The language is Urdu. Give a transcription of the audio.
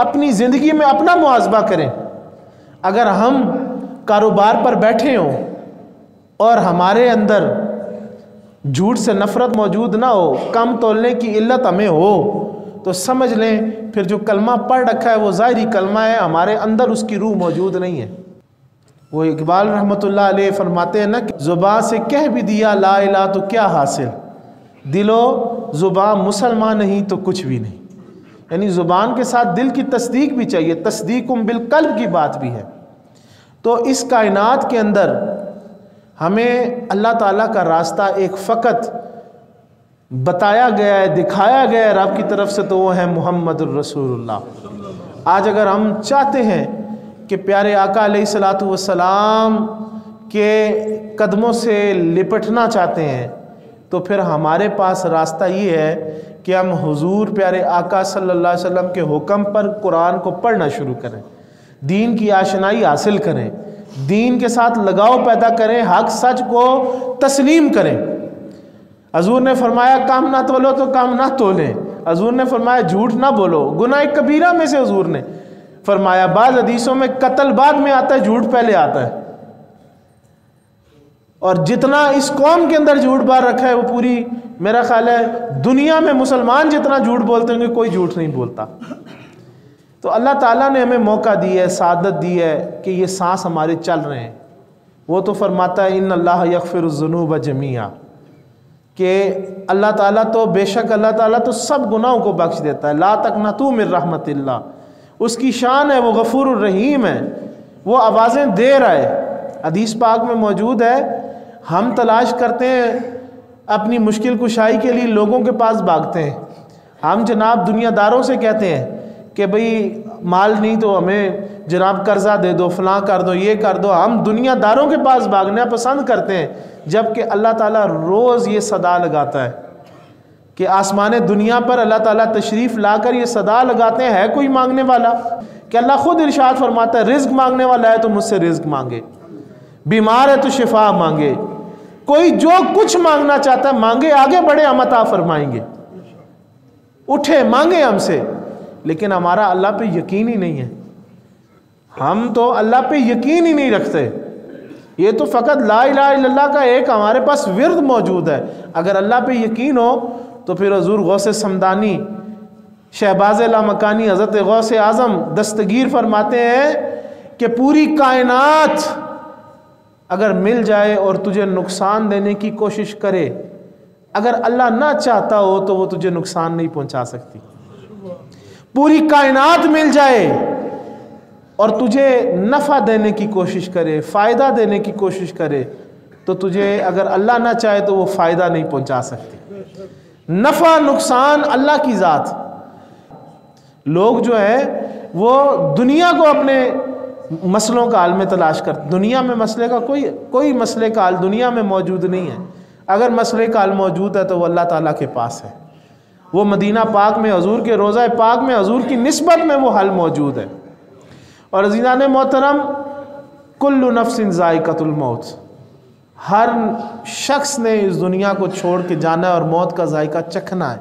اپنی زندگی میں اپنا محاسبہ کریں. اگر ہم کاروبار پر بیٹھے ہوں اور ہمارے اندر جھوٹ سے نفرت موجود نہ ہو، کم تولنے کی علت ہمیں ہو، تو سمجھ لیں پھر جو کلمہ پڑھ رکھا ہے وہ ظاہری کلمہ ہے، ہمارے اندر اس کی روح موجود نہیں ہے. وہ اقبال رحمۃ اللہ علیہ فرماتے ہیں نا کہ زبان سے کہہ بھی دیا لا الہ تو کیا حاصل، دل و زبان مسلمان نہیں تو کچھ بھی نہیں. یعنی زبان کے ساتھ دل کی تصدیق بھی چاہیے، تصدیقم بالقلب کی بات بھی ہے. تو اس کائنات کے اندر ہمیں اللہ تعالیٰ کا راستہ ایک فقط بتایا گیا ہے، دکھایا گیا ہے رب کی طرف سے، تو وہ ہے محمد الرسول اللہ. آج اگر ہم چاہتے ہیں کہ پیارے آقا علیہ الصلاۃ والسلام کے قدموں سے لپٹنا چاہتے ہیں، تو پھر ہمارے پاس راستہ یہ ہے کہ ہم حضور پیارے آقا صلی اللہ علیہ وسلم کے حکم پر قرآن کو پڑھنا شروع کریں، دین کی آشنائی حاصل کریں، دین کے ساتھ لگاؤ پیدا کریں، حق سچ کو تسلیم کریں. حضور نے فرمایا کام نہ تولو تو کام نہ تولیں. حضور نے فرمایا جھوٹ نہ بولو، گناہ کبیرہ میں سے حضور نے فرمایا. بعض حدیثوں میں قتل بعد میں آتا ہے، جھوٹ پہلے آتا ہے. اور جتنا اس قوم کے اندر جھوٹ بار رکھا ہے وہ پوری میرا خیال ہے دنیا میں مسلمان جتنا جھوٹ بولتے ہوں گے کوئی جھوٹ نہیں بولتا. تو اللہ تعالیٰ نے ہمیں موقع دی ہے، سعادت دی ہے کہ یہ سانس ہمارے چل رہے ہیں. وہ تو فرماتا ہے ان اللہ یغفر الذنوب جمیعا، کہ اللہ تعالیٰ تو بے شک اللہ تعالیٰ تو سب گناہوں کو بخش دیتا ہے. لا تقنطوا من رحمت اللہ، اس کی شان ہے، وہ غفور الرحیم ہے، وہ آوازیں دے رہا ہے. حدیث پاک میں موجود ہے ہم تلاش کرتے ہیں اپنی مشکل کشائی کے لیے لوگوں کے پاس بھاگتے ہیں. ہم جناب دنیا داروں سے کہتے ہیں کہ بھئی مال نہیں تو ہمیں جناب قرضہ دے دو، فلاں کر دو، یہ کر دو. ہم دنیا داروں کے پاس بھاگنا پسند کرتے ہیں، جبکہ اللہ تعالیٰ روز یہ صدا لگاتا ہے کہ آسمان دنیا پر اللہ تعالیٰ تشریف لا کر یہ صدا لگاتے ہیں، ہے کوئی مانگنے والا؟ کہ اللہ خود ارشاد فرماتا ہے رزق مانگنے والا ہے تو مجھ سے رزق مانگے، بیمار ہے تو شفا مانگے. کوئی جو کچھ مانگنا چاہتا ہے مانگے، آگے بڑھے ہم عطا فرمائیں گے. اٹھے مانگے ہم سے. لیکن ہمارا اللہ پہ یقین ہی نہیں ہے، ہم تو اللہ پہ یقین ہی نہیں رکھتے. یہ تو فقط لا الہ الا اللہ کا ایک ہمارے پاس ورد موجود ہے. اگر اللہ پہ یقین ہو تو پھر حضور غوث سمدانی شہباز لامکانی حضرت غوث اعظم دستگیر فرماتے ہیں کہ پوری کائنات اگر مل جائے اور تجھے نقصان دینے کی کوشش کرے، اگر اللہ نہ چاہتا ہو تو وہ تجھے نقصان نہیں پہنچا سکتی. پوری کائنات مل جائے اور تجھے نفع دینے کی کوشش کرے، فائدہ دینے کی کوشش کرے، تو تجھے اگر اللہ نہ چاہے تو وہ فائدہ نہیں پہنچا سکتی. نفع نقصان اللہ کی ذات. لوگ جو ہے وہ دنیا کو اپنے مسئلوں کا حل میں تلاش کرتے. دنیا میں مسئلے کا کوئی مسئلے کا حل دنیا میں موجود نہیں ہے. اگر مسئلے کا حل موجود ہے تو وہ اللہ تعالیٰ کے پاس ہے. وہ مدینہ پاک میں حضور کے روضہ پاک میں حضور کی نسبت میں وہ حل موجود ہے. اور عزیزان محترم، کل نفس ذائقۃ الموت، ہر شخص نے اس دنیا کو چھوڑ کے جانا ہے اور موت کا ذائقہ چکھنا ہے.